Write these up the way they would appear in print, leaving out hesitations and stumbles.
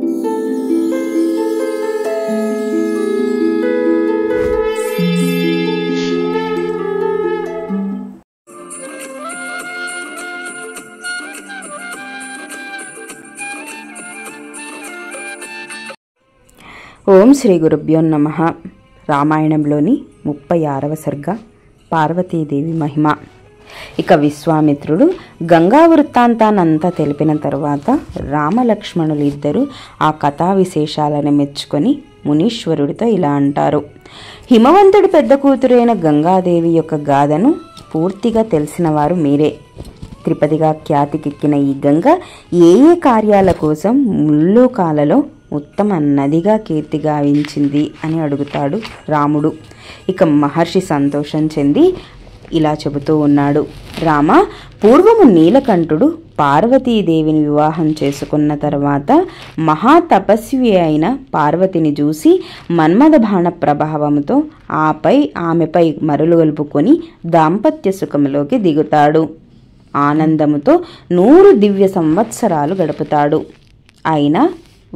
ఓం శ్రీ గురుభ్యో నమః. రామాయణంలోని 36వ సర్గ పార్వతీదేవి మహిమ. ఇక విశ్వామిత్రుడు గంగా వృత్తాంతానంతా తెలిపిన తరువాత రామలక్ష్మణులు ఇద్దరు ఆ కథా విశేషాలను మెచ్చుకొని మునీశ్వరుడితో ఇలా అంటారు. హిమవంతుడి పెద్ద కూతురైన గంగాదేవి యొక్క గాథను పూర్తిగా తెలిసిన వారు మీరే. త్రిపదిగా ఖ్యాతికెక్కిన ఈ గంగ ఏ ఏ కార్యాల కోసం ముల్లోకాలలో ఉత్తమ నదిగా కీర్తి గావించింది అని అడుగుతాడు రాముడు. ఇక మహర్షి సంతోషం చెంది ఇలా చెబుతూ ఉన్నాడు. రామ, పూర్వము నీలకంఠుడు పార్వతీదేవిని వివాహం చేసుకున్న తర్వాత మహాతపస్వి అయిన పార్వతిని చూసి మన్మథ బాణ ప్రభావంతో ఆమెపై మరులు గలుపుకొని దాంపత్య సుఖంలోకి దిగుతాడు. ఆనందముతో 100 దివ్య సంవత్సరాలు గడుపుతాడు. అయినా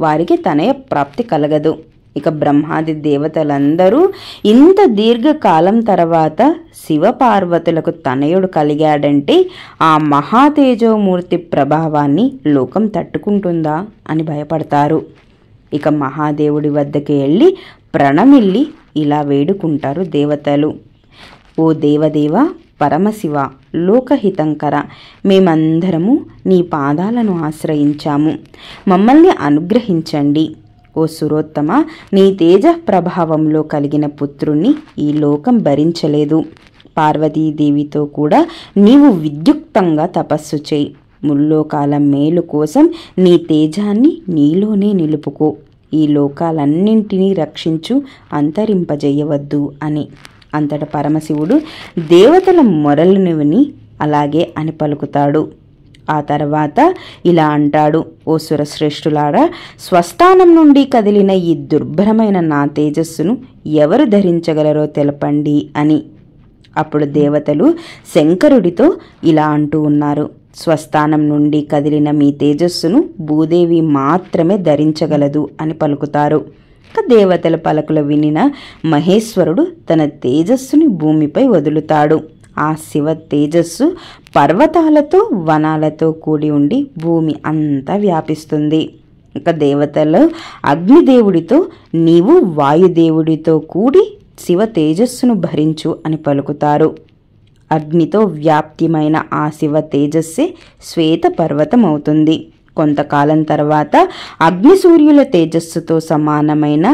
వారికి తనయ ప్రాప్తి కలగదు. ఇక బ్రహ్మాది దేవతలందరూ ఇంత దీర్ఘకాలం తర్వాత శివపార్వతులకు తనయుడు కలిగాడంటే ఆ మహాతేజోమూర్తి ప్రభావాన్ని లోకం తట్టుకుంటుందా అని భయపడతారు. ఇక మహాదేవుడి వద్దకి వెళ్ళి ప్రణమిల్లి ఇలా వేడుకుంటారు దేవతలు. ఓ దేవదేవ, పరమశివ, లోకహితంకర, మేమందరము నీ పాదాలను ఆశ్రయించాము, మమ్మల్ని అనుగ్రహించండి. ఓ సురోత్తమ, నీ తేజ ప్రభావంలో కలిగిన పుత్రుణ్ణి ఈ లోకం భరించలేదు. పార్వతీదేవితో కూడా నీవు విద్యుక్తంగా తపస్సు చేయి. ముల్లోకాల మేలు కోసం నీ తేజాన్ని నీలోనే నిలుపుకో. ఈ లోకాలన్నింటినీ రక్షించు, అంతరింపజేయవద్దు అని. అంతట పరమశివుడు దేవతల మొరలను విని అలాగే అని పలుకుతాడు. ఆ తర్వాత ఇలా అంటాడు. ఓ సురశ్రేష్ఠులారా, స్వస్థానం నుండి కదిలిన ఈ దుర్భరమైన నా తేజస్సును ఎవరు ధరించగలరో తెలపండి అని. అప్పుడు దేవతలు శంకరుడితో ఇలా అంటూ ఉన్నారు. స్వస్థానం నుండి కదిలిన మీ తేజస్సును భూదేవి మాత్రమే ధరించగలదు అని పలుకుతారు. దేవతల పలుకులు వినిన మహేశ్వరుడు తన తేజస్సుని భూమిపై వదులుతాడు. ఆ శివ తేజస్సు పర్వతాలతో వనాలతో కూడి ఉండి భూమి అంతా వ్యాపిస్తుంది. ఇక దేవతలు అగ్నిదేవుడితో నీవు వాయుదేవుడితో కూడి శివ తేజస్సును భరించు అని పలుకుతారు. అగ్నితో వ్యాప్తిమైన ఆ శివ తేజస్సే శ్వేత పర్వతం అవుతుంది. కొంతకాలం తర్వాత అగ్ని సూర్యుల తేజస్సుతో సమానమైన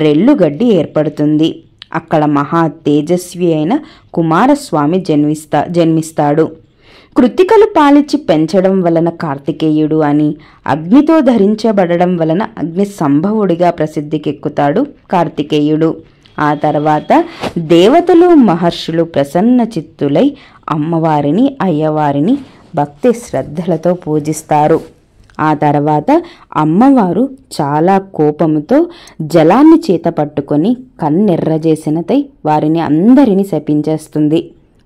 రెల్లుగడ్డి ఏర్పడుతుంది. అక్కడ మహా తేజస్వి అయిన కుమారస్వామి జన్మిస్తాడు. కృత్తికలు పాలిచ్చి పెంచడం వలన కార్తికేయుడు అని, అగ్నితో ధరించబడడం వలన అగ్ని సంభవుడిగా ప్రసిద్ధికెక్కుతాడు కార్తికేయుడు. ఆ తర్వాత దేవతలు మహర్షులు ప్రసన్న చిత్తులై అమ్మవారిని అయ్యవారిని భక్తి శ్రద్ధలతో పూజిస్తారు. ఆ తర్వాత అమ్మవారు చాలా కోపముతో జలాన్ని చేత పట్టుకొని కన్నెర్రజేసినతై వారిని అందరినీ శపించేస్తుంది.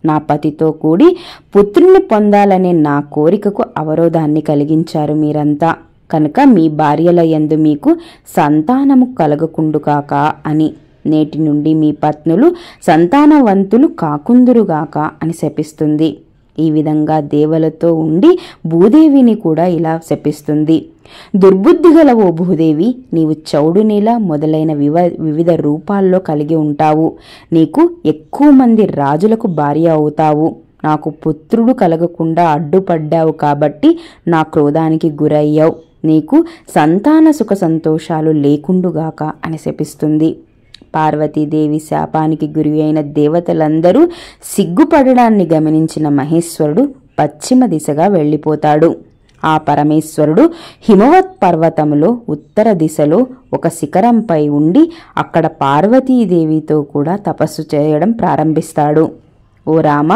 నా పతితో కూడి పుత్రుని పొందాలనే నా కోరికకు అవరోధాన్ని కలిగించారు మీరంతా, కనుక మీ భార్యల యందు మీకు సంతానము కలగకుండుగాక అని. నేటి నుండి మీ పత్నులు సంతానవంతులు కాకుందురుగాక అని శపిస్తుంది. ఈ విధంగా దేవలతో ఉండి భూదేవిని కూడా ఇలా శపిస్తుంది. దుర్బుద్ధిగల ఓ భూదేవి, నీవు చౌడునిలా మొదలైన వివిధ రూపాల్లో కలిగి ఉంటావు. నీకు ఎక్కువ మంది రాజులకు భార్య అవుతావు. నాకు పుత్రుడు కలగకుండా అడ్డుపడ్డావు కాబట్టి నా క్రోధానికి గురయ్యావు. నీకు సంతాన సుఖ సంతోషాలు లేకుండుగాక అని శపిస్తుంది. పార్వతీదేవి శాపానికి గురి అయిన దేవతలందరూ సిగ్గుపడడాన్ని గమనించిన మహేశ్వరుడు పశ్చిమ దిశగా వెళ్ళిపోతాడు. ఆ పరమేశ్వరుడు హిమవత్ పర్వతములో ఉత్తర దిశలో ఒక శిఖరంపై ఉండి అక్కడ పార్వతీదేవితో కూడా తపస్సు చేయడం ప్రారంభిస్తాడు. ఓ రామ,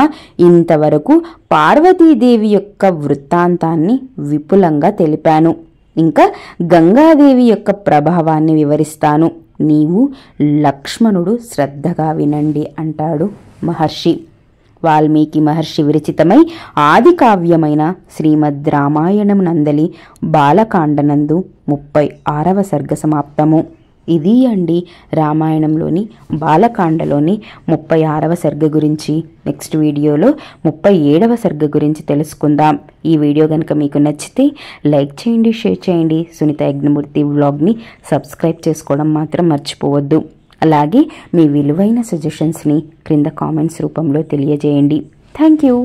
ఇంతవరకు పార్వతీదేవి యొక్క వృత్తాంతాన్ని విపులంగా తెలిపాను. ఇంకా గంగాదేవి యొక్క ప్రభావాన్ని వివరిస్తాను. నీవు లక్ష్మణుడు శ్రద్ధగా వినండి అంటాడు మహర్షి. వాల్మీకి మహర్షి విరచితమై ఆది కావ్యమైన శ్రీమద్ రామాయణం నందలి బాలకాండనందు 36వ సర్గ సమాప్తము. ఇది అండి రామాయణంలోని బాలకాండలోని 36వ సర్గ గురించి. నెక్స్ట్ వీడియోలో 37వ సర్గ గురించి తెలుసుకుందాం. ఈ వీడియో కనుక మీకు నచ్చితే లైక్ చేయండి, షేర్ చేయండి. సునీత యజ్ఞమూర్తి వ్లాగ్ని సబ్స్క్రైబ్ చేసుకోవడం మాత్రం మర్చిపోవద్దు. అలాగే మీ విలువైన సజెషన్స్ని క్రింద కామెంట్స్ రూపంలో తెలియజేయండి. Thank you.